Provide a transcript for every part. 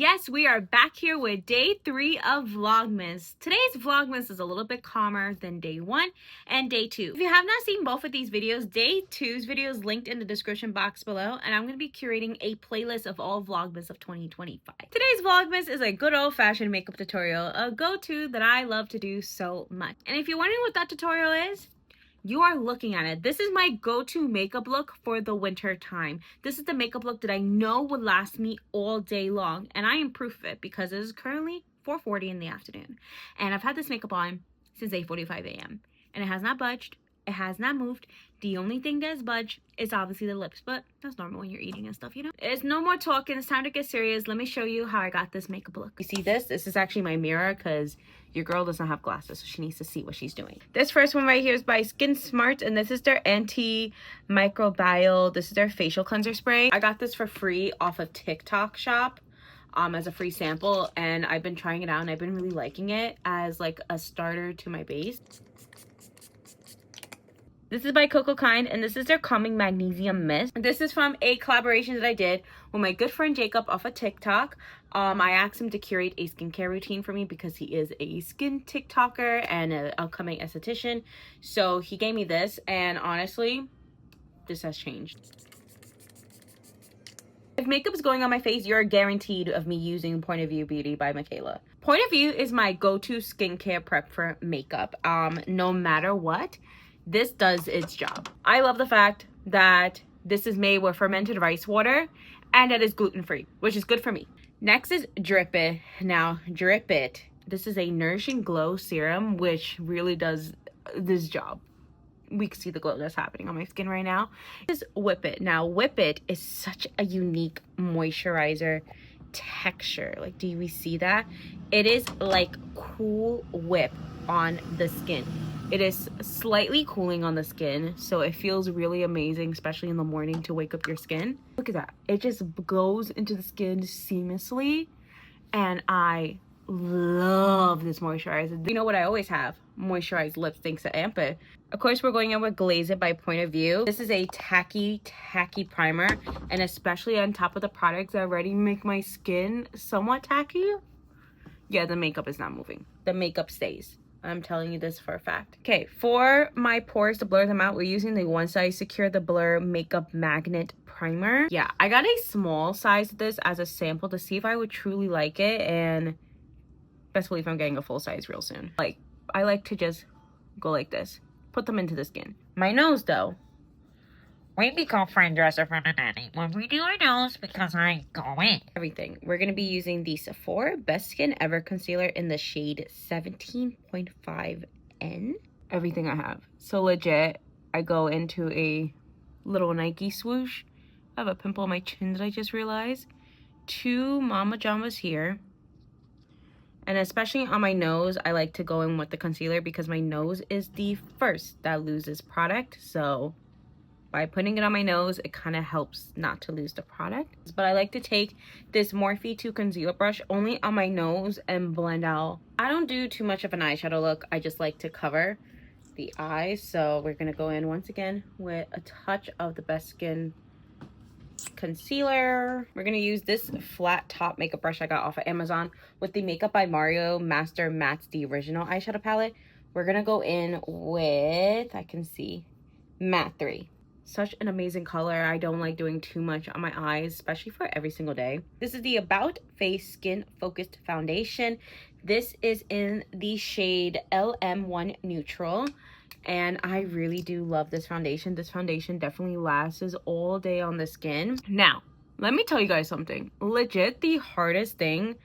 Yes, we are back here with day 3 of Vlogmas. Today's Vlogmas is a little bit calmer than day 1 and day 2. If you have not seen both of these videos, day 2's video is linked in the description box below, and I'm going to be curating a playlist of all Vlogmas of 2025. Today's Vlogmas is a good old-fashioned makeup tutorial, a go-to that I love to do so much. And if you're wondering what that tutorial is, you are looking at it. This is my go-to makeup look for the winter time. This is the makeup look that I know would last me all day long, and I am proof of it because it is currently 4:40 in the afternoon, and I've had this makeup on since 8:45 a.m. and it has not budged. It has not moved. The only thing that is budged is obviously the lips, but that's normal when you're eating and stuff, you know? It's no more talking. It's time to get serious. Let me show you how I got this makeup look. You see this? This is actually my mirror because your girl does not have glasses, so she needs to see what she's doing. This first one right here is by Skin Smart, and this is their anti-microbial. This is their facial cleanser spray. I got this for free off of TikTok shop as a free sample, and I've been trying it out and I've been really liking it as like a starter to my base. This is by Coco Kind, and this is their Calming Magnesium Mist. This is from a collaboration that I did with my good friend Jacob off of TikTok. I asked him to curate a skincare routine for me because he is a skin TikToker and an upcoming esthetician. So he gave me this, and honestly, this has changed. If makeup is going on my face, you're guaranteed of me using Point of View Beauty by Michaela. Point of View is my go-to skincare prep for makeup. No matter what, this does its job. I love the fact that this is made with fermented rice water and that it's gluten-free, which is good for me. Next is Drip It. Now, Drip It. This is a Nourishing Glow Serum, which really does this job. We can see the glow that's happening on my skin right now. This is Whip It. Now, Whip It is such a unique moisturizer texture. Like, do we see that? It is like Cool Whip on the skin. It is slightly cooling on the skin, so it feels really amazing, especially in the morning to wake up your skin. Look at that. It just goes into the skin seamlessly, and I love this moisturizer. You know what I always have? Moisturized lips thanks to Ampa. Of course, we're going in with Glaze It by Point of View. This is a tacky primer, and especially on top of the products that already make my skin somewhat tacky. Yeah, the makeup is not moving. The makeup stays. I'm telling you this for a fact. Okay, for my pores to blur them out, we're using the One Size Secure the Blur Makeup Magnet Primer. Yeah, I got a small size of this as a sample to see if I would truly like it, and best believe I'm getting a full size real soon. Like, I like to just go like this. Put them into the skin. My nose, though. We become friend dresser from the nanny when we do our nose because I go in. Everything. We're going to be using the Sephora Best Skin Ever Concealer in the shade 17.5N. Everything I have. So legit, I go into a little Nike swoosh. I have a pimple on my chin that I just realized. 2 Mama Jambas here. And especially on my nose, I like to go in with the concealer because my nose is the first that loses product. So by putting it on my nose, it kind of helps not to lose the product. But I like to take this Morphe 2 concealer brush only on my nose and blend out. I don't do too much of an eyeshadow look. I just like to cover the eyes. So we're going to go in once again with a touch of the Best Skin concealer. We're going to use this flat top makeup brush I got off of Amazon with the Makeup by Mario Master Mattes, the original eyeshadow palette. We're going to go in with, I can see, Matte 3. Such an amazing color. I don't like doing too much on my eyes, especially for every single day. This is the About Face Skin Focused Foundation. This is in the shade LM1 Neutral, and I really do love this foundation. This foundation definitely lasts all day on the skin. Now, let me tell you guys something. Legit, the hardest thing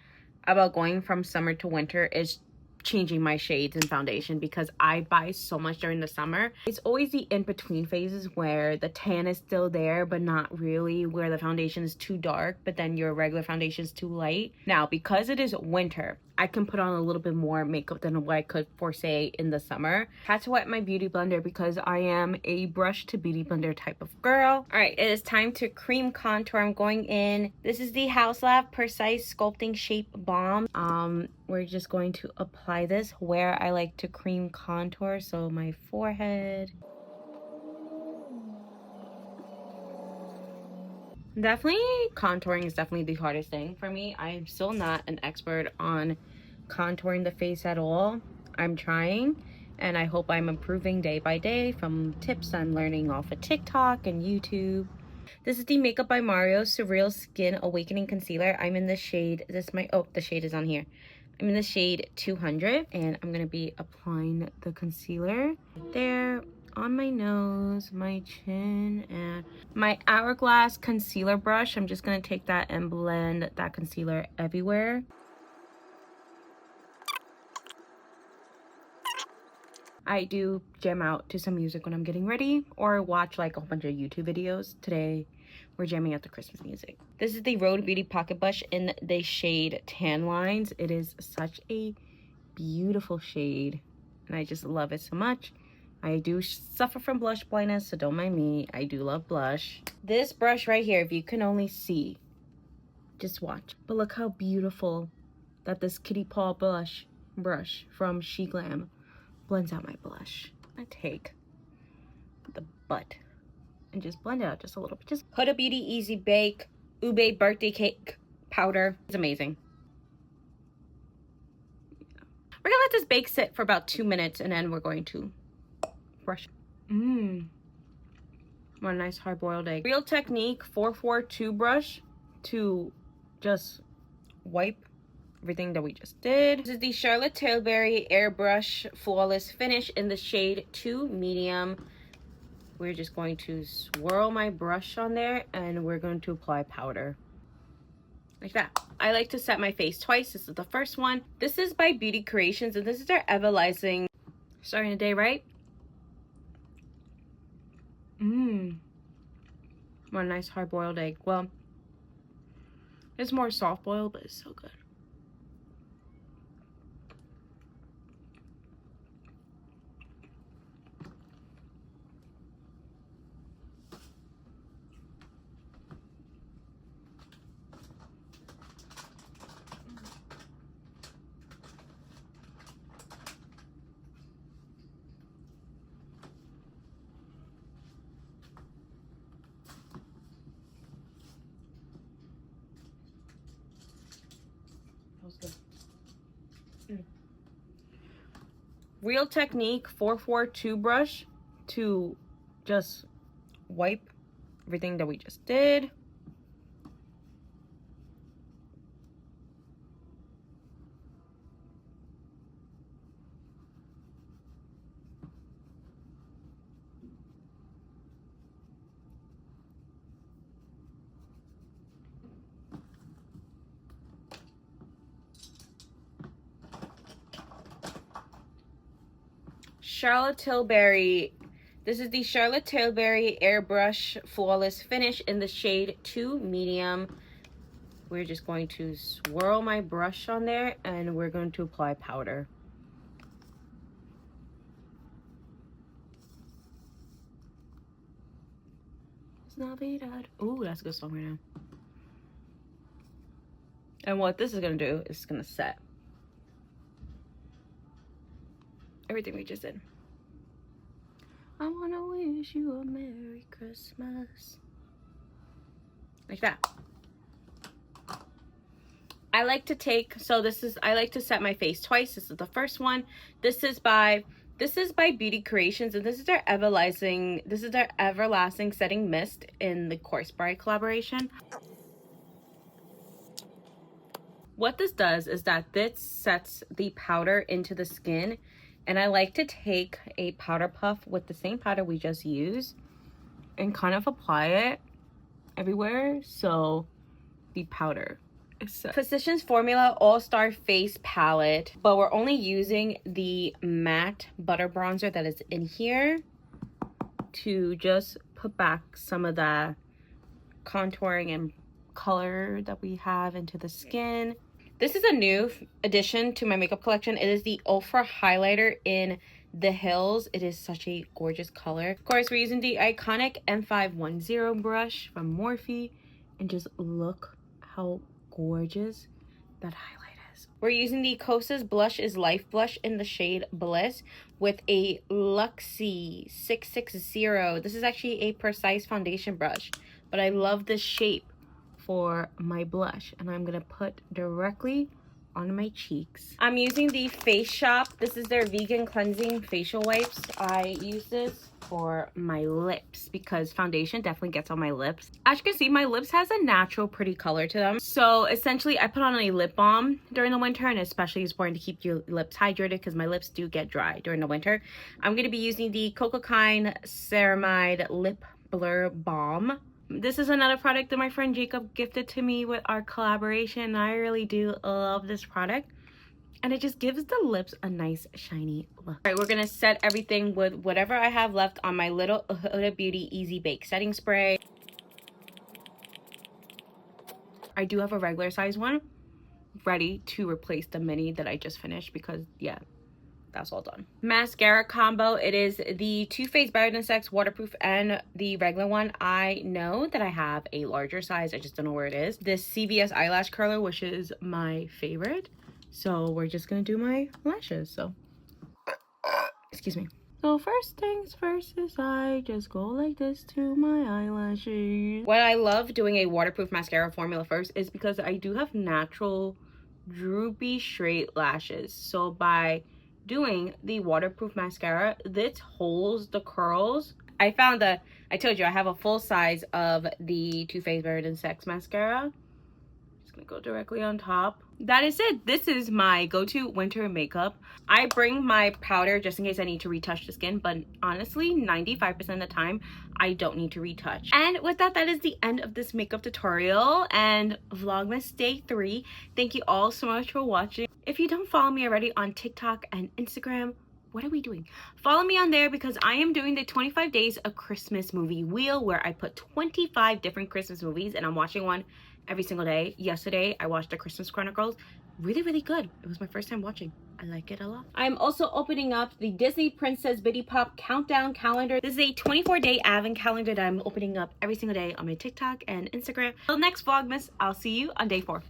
about going from summer to winter is changing my shades and foundation because I buy so much during the summer. It's always the in-between phases where the tan is still there but not really, where the foundation is too dark but then your regular foundation is too light. Now, because it is winter, I can put on a little bit more makeup than what I could for, say, in the summer. Had to wet my beauty blender because I am a brush to beauty blender type of girl. All right, it is time to cream contour. I'm going in. This is the House Lab Precise Sculpting Shape Balm. We're just going to apply this where I like to cream contour, so my forehead. Definitely contouring is definitely the hardest thing for me. I'm still not an expert on contouring the face at all. I'm trying, and I hope I'm improving day by day from tips I'm learning off of TikTok and YouTube. This is the Makeup by Mario Surreal Skin Awakening Concealer. I'm in the shade, the shade is on here. I'm in the shade 200, and I'm gonna be applying the concealer there on my nose, my chin, and my Hourglass concealer brush. I'm just gonna take that and blend that concealer everywhere. I do jam out to some music when I'm getting ready or watch like a whole bunch of YouTube videos. Today, we're jamming out to Christmas music. This is the Rode Beauty Pocket Brush in the shade Tan Lines. It is such a beautiful shade, and I just love it so much. I do suffer from blush blindness, so don't mind me. I do love blush. This brush right here, if you can only see, just watch. But look how beautiful that this kitty paw brush from She Glam blends out my blush. I take the butt and just blend it out just a little bit. Just Huda Beauty Easy Bake Ube Birthday Cake Powder. It's amazing. We're gonna let this bake sit for about 2 minutes, and then we're going to brush. What a nice hard-boiled egg. Real Technique 442 brush to just wipe everything that we just did. This is the Charlotte Tilbury Airbrush Flawless Finish in the shade 2 Medium. We're just going to swirl my brush on there, and we're going to apply powder. Like that. I like to set my face twice. This is the first one. This is by Beauty Creations, and this is their Everlasting. Starting the day right. What a nice hard-boiled egg. Well, it's more soft-boiled, but it's so good. Real Technique 442 brush to just wipe everything that we just did. Charlotte Tilbury. This is the Charlotte Tilbury Airbrush Flawless Finish in the shade 2 Medium. We're just going to swirl my brush on there, and we're going to apply powder. Navidad. Ooh, that's a good song right now. And what this is going to do is it's going to set everything we just did. I want to wish you a Merry Christmas. Like that. I like to take, I like to set my face twice. This is the first one. This is by Beauty Creations, and this is their Everlasting Setting Mist in the Course Bride collaboration. What this does is that this sets the powder into the skin, and I like to take a powder puff with the same powder we just used and kind of apply it everywhere so the powder is set. Physicians Formula All-Star Face Palette, but we're only using the matte butter bronzer that is in here to just put back some of the contouring and color that we have into the skin. This is a new addition to my makeup collection. It is the Ultra Highlighter in the Hills. It is such a gorgeous color. Of course, we're using the iconic M510 brush from Morphe, and just look how gorgeous that highlight is. We're using the Kosas Blush is Life blush in the shade Bliss with a Luxie 660. This is actually a precise foundation brush, but I love this shape for my blush, and I'm gonna put directly on my cheeks. I'm using the Face Shop. This is their vegan cleansing facial wipes. I use this for my lips because foundation definitely gets on my lips. As you can see, my lips has a natural pretty color to them. So essentially I put on a lip balm during the winter, and especially it's important to keep your lips hydrated because my lips do get dry during the winter. I'm going to be using the Cocoa Kind Ceramide Lip Blur Balm. This is another product that my friend Jacob gifted to me with our collaboration. I really do love this product, and it just gives the lips a nice shiny look. All right, we're gonna set everything with whatever I have left on my little Huda Beauty Easy Bake setting spray. I do have a regular size one ready to replace the mini that I just finished because yeah, that's all done. Mascara combo. It is the Too Faced Better Than Sex waterproof and the regular one. I know that I have a larger size. I just don't know where it is. This CVS eyelash curler, which is my favorite. So we're just gonna do my lashes. So, excuse me. So first things first is I just go like this to my eyelashes. What I love doing a waterproof mascara formula first is because I do have natural droopy straight lashes. So by doing the waterproof mascara, this holds the curls. I found that I told you I have a full size of the Too Faced Better Than Sex mascara. Just gonna go directly on top. That is it. This is my go-to winter makeup. I bring my powder just in case I need to retouch the skin, but honestly 95% of the time I don't need to retouch. And with that, that is the end of this makeup tutorial and Vlogmas Day 3. Thank you all so much for watching. If you don't follow me already on TikTok and Instagram, what are we doing? Follow me on there because I am doing the 25 days of Christmas movie wheel where I put 25 different Christmas movies and I'm watching one every single day. Yesterday I watched The Christmas Chronicles. Really good. It was my first time watching. I like it a lot. I'm also opening up the Disney Princess Bitty Pop countdown calendar. This is a 24-day advent calendar that I'm opening up every single day on my TikTok and Instagram. Till next Vlogmas, I'll see you on day 4.